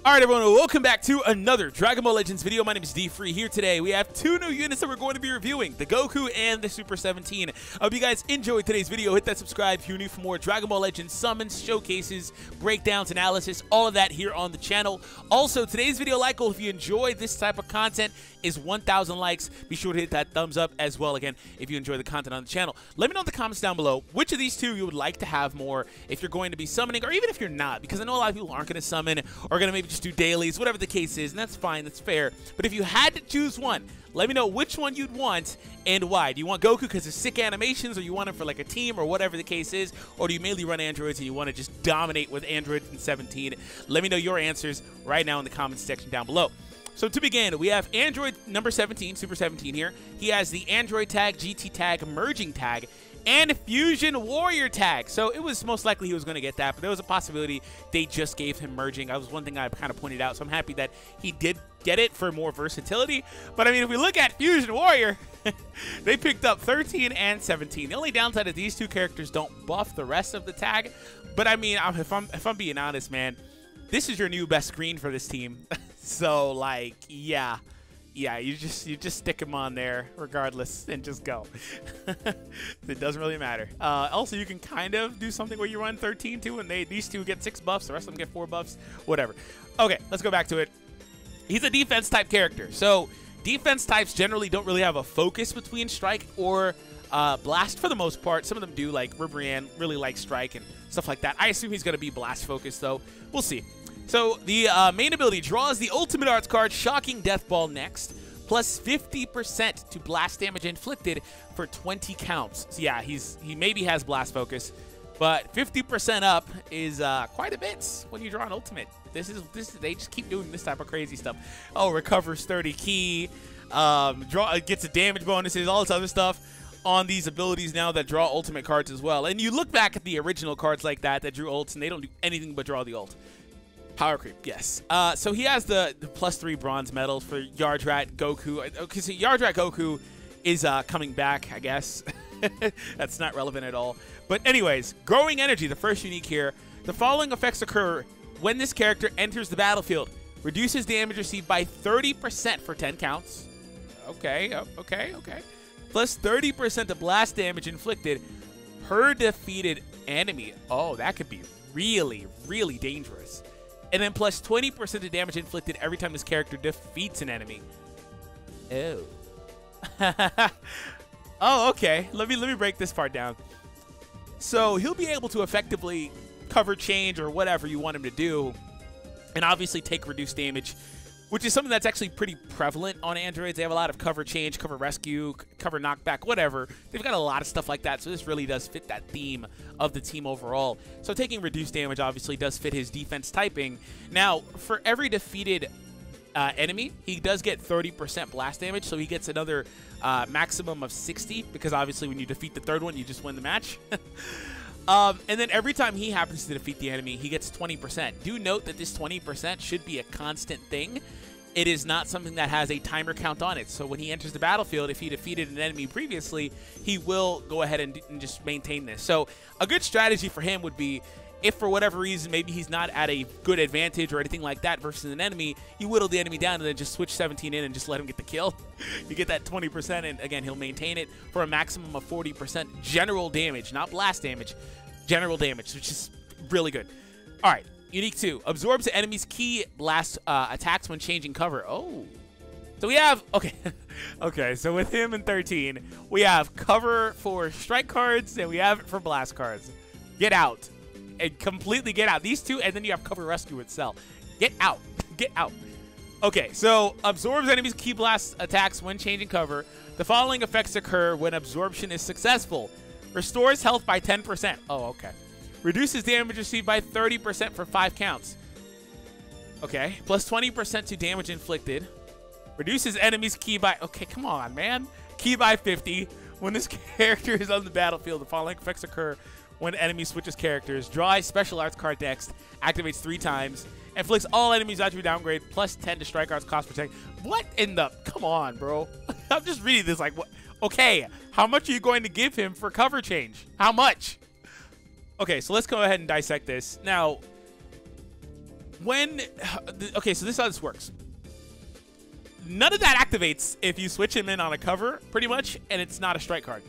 Alright everyone, welcome back to another Dragon Ball Legends video. My name is DFree. Here today we have two new units that we're going to be reviewing, the Goku and the Super 17. I hope you guys enjoyed today's video. Hit that subscribe if you're new for more Dragon Ball Legends summons, showcases, breakdowns, analysis, all of that here on the channel. Also, today's video like goal, if you enjoy this type of content, is 1,000 likes. Be sure to hit that thumbs up as well, again, if you enjoy the content on the channel. Let me know in the comments down below which of these two you would like to have more if you're going to be summoning, or even if you're not, because I know a lot of people aren't going to summon or going to maybe just do dailies, whatever the case is, and that's fine, that's fair. But if you had to choose one, let me know which one you'd want and why. Do you want Goku because of sick animations, or you want him for like a team, or whatever the case is, or do you mainly run androids and you want to just dominate with androids in 17? Let me know your answers right now in the comments section down below. So to begin, we have Android number 17, Super 17 here. He has the Android tag, GT tag, Merging tag, and Fusion Warrior tag. So it was most likely he was going to get that, but there was a possibility they just gave him Merging. That was one thing I kind of pointed out, so I'm happy that he did get it for more versatility. But I mean, if we look at Fusion Warrior, they picked up 13 and 17. The only downside is these two characters don't buff the rest of the tag. But I mean, if I'm being honest, man, this is your new best screen for this team. So like, yeah, you just stick him on there regardless and just go. It doesn't really matter. Also, you can kind of do something where you run 13 too, and these two get 6 buffs, the rest of them get 4 buffs, whatever. Okay, let's go back to it. He's a defense type character, so defense types generally don't really have a focus between strike or blast for the most part. Some of them do, like Ribrianne really likes strike and stuff like that. I assume he's going to be blast focused though. We'll see. So the main ability draws the Ultimate Arts card, Shocking Death Ball next, plus 50% to blast damage inflicted for 20 counts. So yeah, he maybe has blast focus, but 50% up is quite a bit when you draw an ultimate. They just keep doing this type of crazy stuff. Oh, recovers 30 ki, gets a damage bonuses, all this other stuff on these abilities now that draw ultimate cards as well. And you look back at the original cards like that drew ults, and they don't do anything but draw the ult. Power creep, yes. So he has the +3 bronze medals for Yardrat Goku. Okay, so Yardrat Goku is coming back, I guess. That's not relevant at all. But anyways, Growing Energy, the first unique here. The following effects occur when this character enters the battlefield. Reduces damage received by 30% for 10 counts. Okay. Plus 30% to blast damage inflicted per defeated enemy. Oh, that could be really, really dangerous. And then plus 20% of damage inflicted every time this character defeats an enemy. Oh. Oh, okay. Let me break this part down. So he'll be able to effectively cover change or whatever you want him to do, and obviously take reduced damage, which is something that's actually pretty prevalent on androids. They have a lot of cover change, cover rescue, cover knockback, whatever. They've got a lot of stuff like that, so this really does fit that theme of the team overall. So taking reduced damage obviously does fit his defense typing. Now, for every defeated enemy, he does get 30% blast damage, so he gets another maximum of 60, because obviously when you defeat the third one, you just win the match. And then every time he happens to defeat the enemy, he gets 20%. Do note that this 20% should be a constant thing. It is not something that has a timer count on it. So when he enters the battlefield, if he defeated an enemy previously, he will go ahead and just maintain this. So a good strategy for him would be, if for whatever reason, maybe he's not at a good advantage or anything like that versus an enemy, you whittle the enemy down and then just switch 17 in and just let him get the kill. You get that 20%, and again, he'll maintain it for a maximum of 40% general damage, not blast damage, general damage, which is really good. All right, unique 2, absorbs the enemy's key blast attacks when changing cover. Oh, so we have, okay, okay, so with him in 13, we have cover for strike cards and we have it for blast cards. Get out. And completely get out. These two, and then you have cover rescue itself. Get out. Get out. Okay, so absorbs enemies' key blast attacks when changing cover. The following effects occur when absorption is successful. Restores health by 10%. Oh, okay. Reduces damage received by 30% for 5 counts. Okay. Plus 20% to damage inflicted. Reduces enemies' ki by... Okay, come on, man. Ki by 50. When this character is on the battlefield, the following effects occur when enemy switches characters. Draw a special arts card next. Activates 3 times. Inflicts all enemies attribute downgrade. Plus 10 to strike arts cost protect. What in the... Come on, bro. I'm just reading this like... what? Okay, how much are you going to give him for cover change? How much? Okay, so let's go ahead and dissect this. Now, when, okay, so this is how this works. None of that activates if you switch him in on a cover, pretty much, and it's not a strike card.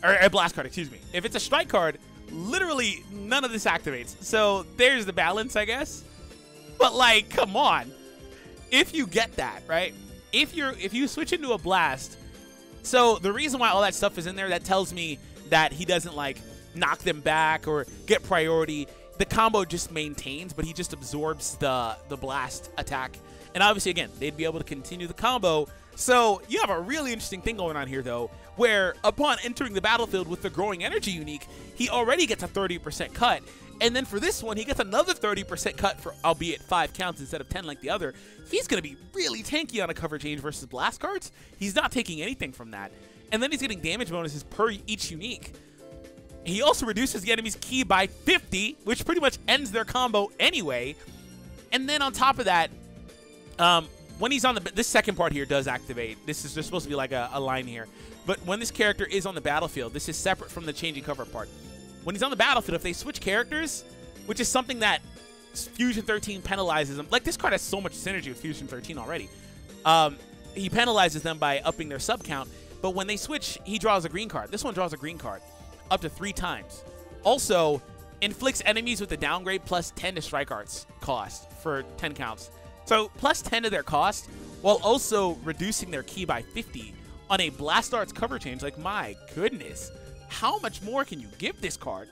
Or a blast card, excuse me. If it's a strike card, literally none of this activates. So there's the balance, I guess. But like, come on. If you get that, right? If you switch into a blast, so the reason why all that stuff is in there, that tells me that he doesn't like knock them back or get priority. The combo just maintains, but he just absorbs the blast attack. And obviously, again, they'd be able to continue the combo. So you have a really interesting thing going on here, though, where upon entering the battlefield with the growing energy unique, he already gets a 30% cut. And then for this one, he gets another 30% cut for, albeit 5 counts instead of 10 like the other. He's going to be really tanky on a cover change versus blast cards. He's not taking anything from that. And then he's getting damage bonuses per each unique. He also reduces the enemy's ki by 50, which pretty much ends their combo anyway. And then on top of that, when he's on the... This second part here does activate. There's supposed to be like a line here. But when this character is on the battlefield, this is separate from the changing cover part. When he's on the battlefield, if they switch characters, which is something that Fusion 13 penalizes them. Like, this card has so much synergy with Fusion 13 already. He penalizes them by upping their sub count. But when they switch, he draws a green card. This one draws a green card up to 3 times. Also, inflicts enemies with a downgrade plus 10 to strike arts cost for 10 counts. So, plus 10 to their cost, while also reducing their ki by 50 on a blast arts cover change. Like, my goodness. How much more can you give this card?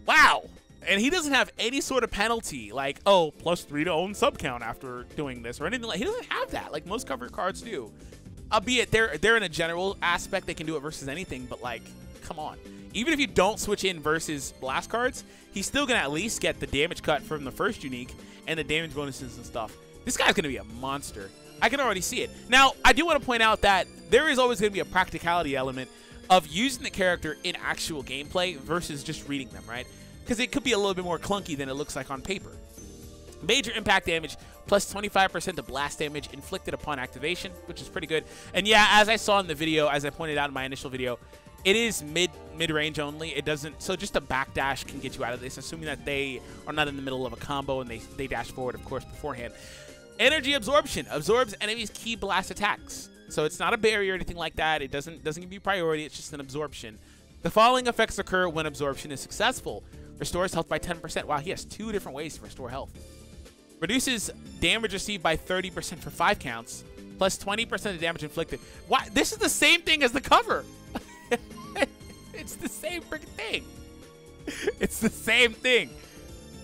Wow. And he doesn't have any sort of penalty, like, oh, plus 3 to own sub count after doing this or anything like. He doesn't have that, like most cover cards do. Albeit they're in a general aspect, they can do it versus anything, but like, come on. Even if you don't switch in versus blast cards, he's still gonna at least get the damage cut from the first unique and the damage bonuses and stuff. This guy's gonna be a monster. I can already see it. Now, I do want to point out that there is always gonna be a practicality element of using the character in actual gameplay versus just reading them, right? Because it could be a little bit more clunky than it looks like on paper. Major impact damage, plus 25% of blast damage inflicted upon activation, which is pretty good. And yeah, as I saw in the video, as I pointed out in my initial video, it is mid-range only. It doesn't, so just a backdash can get you out of this, assuming that they are not in the middle of a combo and they dash forward, of course, beforehand. Energy absorption absorbs enemies' key blast attacks. So it's not a barrier or anything like that. It doesn't give you priority. It's just an absorption. The following effects occur when absorption is successful. Restores health by 10%. Wow, he has 2 different ways to restore health. Reduces damage received by 30% for 5 counts, plus 20% of damage inflicted. Why? This is the same thing as the cover. It's the same freaking thing. It's the same thing.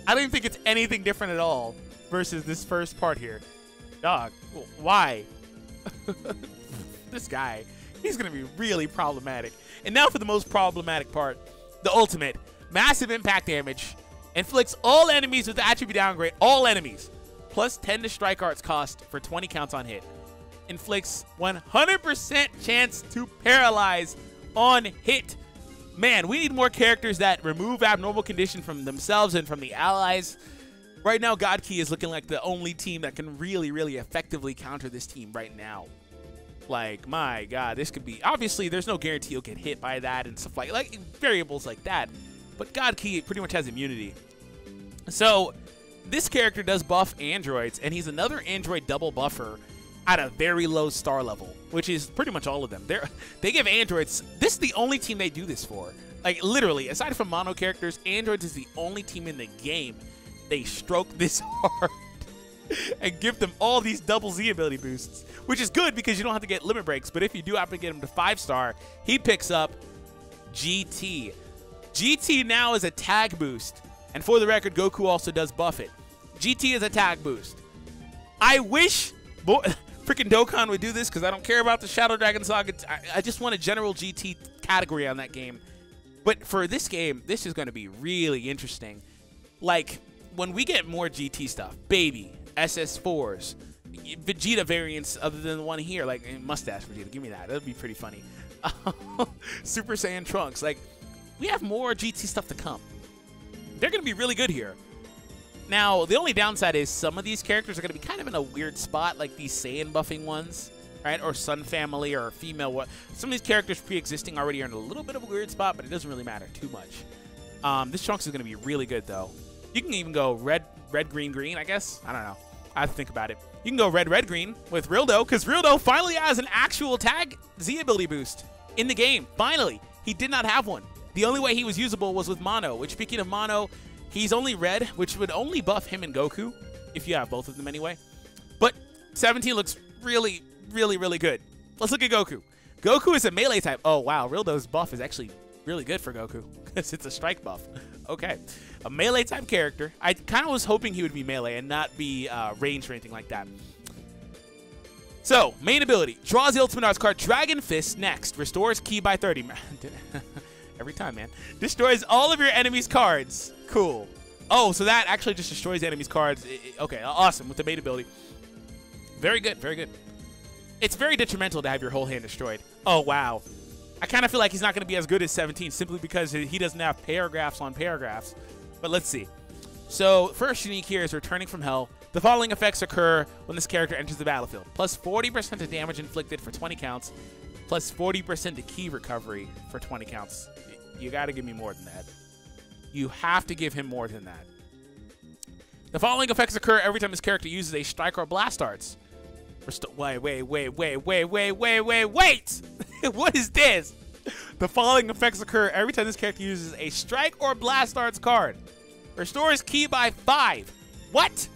I don't even think it's anything different at all versus this first part here. Dog, why? This guy, he's going to be really problematic. And now for the most problematic part, the ultimate. Massive impact damage. Inflicts all enemies with the attribute downgrade. All enemies. Plus 10 to strike arts cost for 20 counts on hit. Inflicts 100% chance to paralyze on hit. Man, we need more characters that remove abnormal condition from themselves and from the allies. Right now, God Key is looking like the only team that can really, really effectively counter this team right now. Like, my God, this could be... Obviously, there's no guarantee you'll get hit by that and stuff like variables like that. But God Key pretty much has immunity. So, this character does buff androids, and he's another android double buffer at a very low star level, which is pretty much all of them. They give androids... This is the only team they do this for. Like, literally, aside from mono characters, androids is the only team in the game they stroke this hard and give them all these double Z ability boosts, which is good because you don't have to get limit breaks. But if you do happen to get him to 5-star, he picks up GT. GT now is a tag boost. And for the record, Goku also does buff it. GT is a tag boost. I wish freaking Dokkan would do this because I don't care about the Shadow Dragon Saga. I just want a general GT category on that game. But for this game, this is going to be really interesting. Like, when we get more GT stuff, Baby, SS4s, Vegeta variants other than the one here, like Mustache Vegeta, give me that. That would be pretty funny. Super Saiyan Trunks, like, we have more GT stuff to come. They're going to be really good here. Now, the only downside is some of these characters are going to be kind of in a weird spot, like these Saiyan buffing ones, right? Or Sun Family or female. Some of these characters pre-existing already are in a little bit of a weird spot, but it doesn't really matter too much. This Trunks is going to be really good, though. You can even go red, green, green, I guess. I don't know. I have to think about it. You can go red, green with Rildo, because Rildo finally has an actual tag Z ability boost in the game. Finally. He did not have one. The only way he was usable was with Mono, which, speaking of Mono, he's only red, which would only buff him and Goku, if you have both of them anyway. But 17 looks really, really, really good. Let's look at Goku. Goku is a melee type. Oh, wow. Rildo's buff is actually really good for Goku, because it's a strike buff. Okay. A melee type character. I kind of was hoping he would be melee and not be ranged or anything like that. So, main ability. Draws the Ultimate Arts card Dragon Fist next. Restores ki by 30. Every time, man. Destroys all of your enemies' cards. Cool. Oh, so that actually just destroys enemies' cards. Okay, awesome with the main ability. Very good, very good. It's very detrimental to have your whole hand destroyed. Oh, wow. I kind of feel like he's not going to be as good as 17 simply because he doesn't have paragraphs on paragraphs. But let's see. So, first unique here is Returning from Hell. The following effects occur when this character enters the battlefield. Plus 40% of damage inflicted for 20 counts. Plus 40% to ki recovery for 20 counts. You got to give me more than that. You have to give him more than that. The following effects occur every time this character uses a strike or blast arts. Wait. What is this? The following effects occur every time this character uses a strike or blast arts card. Restores ki by 5. What?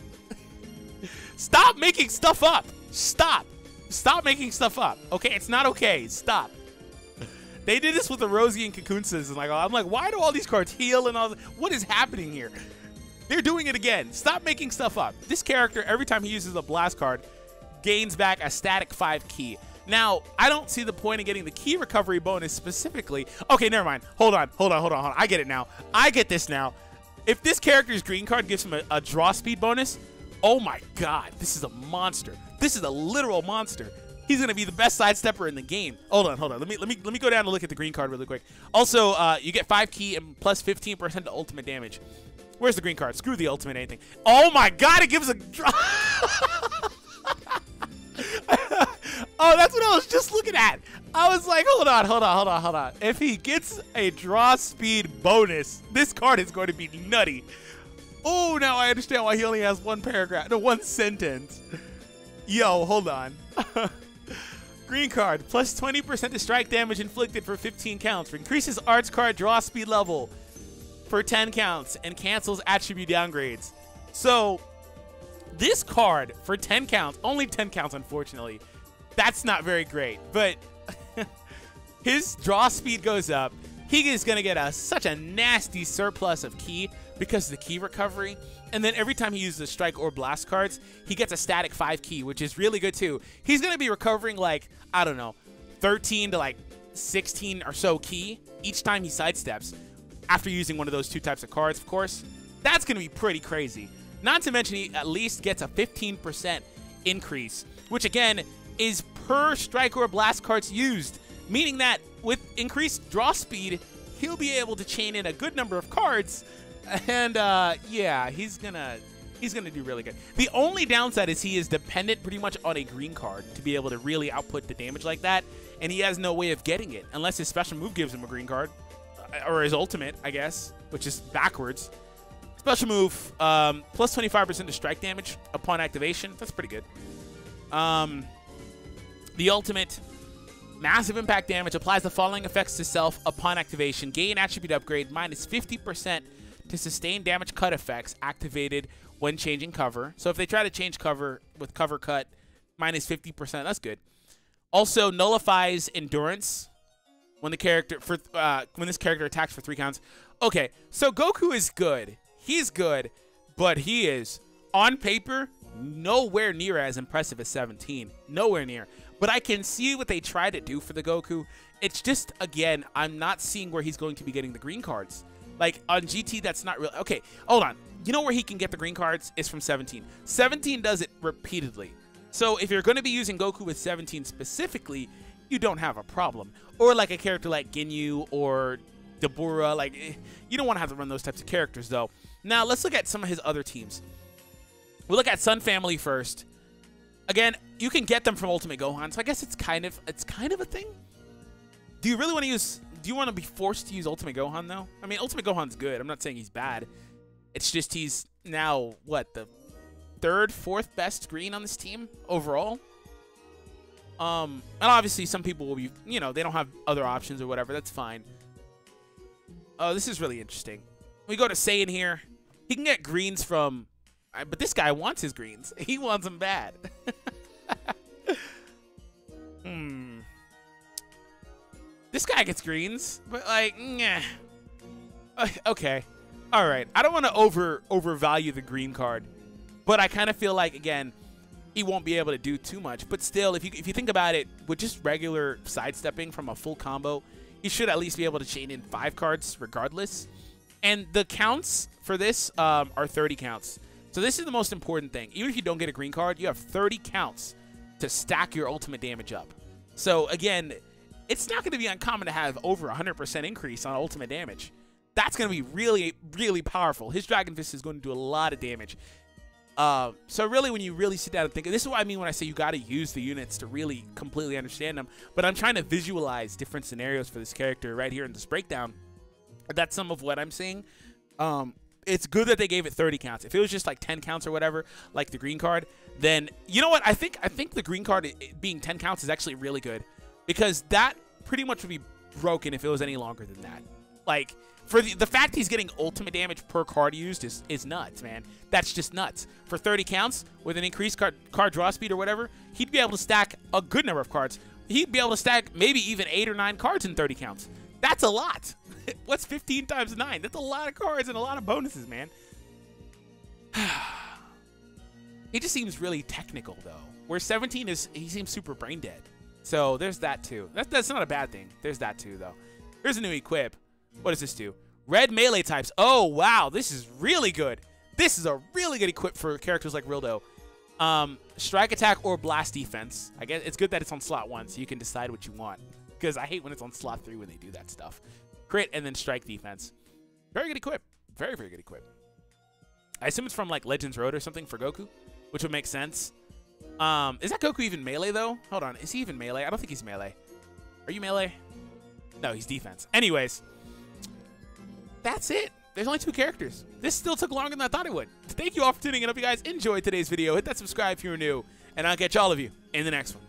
Stop making stuff up. Stop. Stop making stuff up. Okay, it's not okay. Stop. They did this with the Rosie and Kakunsas. And I'm like, why do all these cards heal and all? What is happening here? They're doing it again. Stop making stuff up. This character, every time he uses a blast card, gains back a static 5 ki. Now, I don't see the point in getting the ki recovery bonus specifically. Okay, never mind. Hold on. I get it now. I get this now. If this character's green card gives him a draw speed bonus, oh my god, this is a monster. This is a literal monster. He's going to be the best sidestepper in the game. Hold on. Let me go down and look at the green card really quick. Also, you get 5 ki and plus 15% to ultimate damage. Where's the green card? Screw the ultimate anything. Oh my god, it gives a draw. Oh, that's what I was just looking at. I was like, hold on. If he gets a draw speed bonus, this card is going to be nutty. Oh, now I understand why he only has one paragraph. No, one sentence. Yo, hold on. Green card, plus 20% to strike damage inflicted for 15 counts. Increases arts card draw speed level for 10 counts and cancels attribute downgrades. So, this card for 10 counts, only 10 counts unfortunately, that's not very great. But his draw speed goes up. He is going to get such a nasty surplus of ki because of the ki recovery. And then every time he uses strike or blast cards, he gets a static 5 ki, which is really good too. He's going to be recovering like, I don't know, 13 to like 16 or so ki each time he sidesteps after using one of those 2 types of cards, of course. That's going to be pretty crazy. Not to mention he at least gets a 15% increase, which again is per strike or blast cards used, meaning that with increased draw speed, he'll be able to chain in a good number of cards, and yeah, he's gonna do really good. The only downside is he is dependent pretty much on a green card to be able to really output the damage like that, and he has no way of getting it unless his special move gives him a green card, or his ultimate, I guess, which is backwards. Special move, plus 25% to strike damage upon activation. That's pretty good. The ultimate, massive impact damage, applies the following effects to self upon activation. Gain attribute upgrade, minus 50% to sustain damage cut effects activated when changing cover. So if they try to change cover with cover cut, minus 50%, that's good. Also nullifies endurance when the character when this character attacks for 3 counts. Okay, so Goku is good. He's good, but he is, on paper, nowhere near as impressive as 17. Nowhere near. But I can see what they try to do for the Goku. It's just, again, I'm not seeing where he's going to be getting the green cards. Like, on GT, that's not real. Okay, hold on. You know where he can get the green cards? Is from 17. 17 does it repeatedly. So if you're going to be using Goku with 17 specifically, you don't have a problem. Or like a character like Ginyu or Dabura. Like, you don't want to have to run those types of characters, though. Now, let's look at some of his other teams. We'll look at Sun Family first. Again, you can get them from Ultimate Gohan, so I guess it's kind of a thing. Do you really want to use? Do you want to be forced to use Ultimate Gohan though? I mean, Ultimate Gohan's good. I'm not saying he's bad. It's just he's now, what, the third, fourth best green on this team overall. And obviously some people will be, you know, they don't have other options or whatever. That's fine. Oh, this is really interesting. We go to Saiyan here. He can get greens from, but this guy wants his greens. He wants them bad. This guy gets greens, but like, nah. Okay. All right. I don't want to overvalue the green card, but I kind of feel like, again, he won't be able to do too much. But still, if you think about it, with just regular sidestepping from a full combo, he should at least be able to chain in 5 cards regardless. And the counts for this are 30 counts. So this is the most important thing. Even if you don't get a green card, you have 30 counts to stack your ultimate damage up. So again, it's not going to be uncommon to have over 100% increase on ultimate damage. That's going to be really, really powerful. His Dragon Fist is going to do a lot of damage. So really, when you really sit down and think, this is what I mean when I say you got to use the units to really completely understand them. But I'm trying to visualize different scenarios for this character right here in this breakdown. That's some of what I'm seeing. It's good that they gave it 30 counts. If it was just like 10 counts or whatever, like the green card, then you know what? I think the green card being 10 counts is actually really good, because that pretty much would be broken if it was any longer than that. Like, for the fact he's getting ultimate damage per card used is nuts, man. That's just nuts. For 30 counts with an increased card draw speed or whatever, he'd be able to stack a good number of cards. He'd be able to stack maybe even 8 or 9 cards in 30 counts. That's a lot. What's 15 times 9? That's a lot of cards and a lot of bonuses, man. He just seems really technical, though. Where 17 is, he seems super brain dead. So there's that, too. That's not a bad thing. There's that, too, though. Here's a new equip. What does this do? Red melee types. Oh, wow. This is really good. This is a really good equip for characters like Rildo. Strike attack or blast defense. I guess it's good that it's on slot 1, so you can decide what you want. Because I hate when it's on slot 3 when they do that stuff. Crit and then strike defense. Very good equip. Very, very good equip. I assume it's from like Legends Road or something for Goku, which would make sense. Is that Goku even melee, though? Hold on. Is he even melee? I don't think he's melee. Are you melee? No, he's defense. Anyways, that's it. There's only 2 characters. This still took longer than I thought it would. Thank you all for tuning in. I hope you guys enjoyed today's video. Hit that subscribe if you're new, and I'll catch all of you in the next one.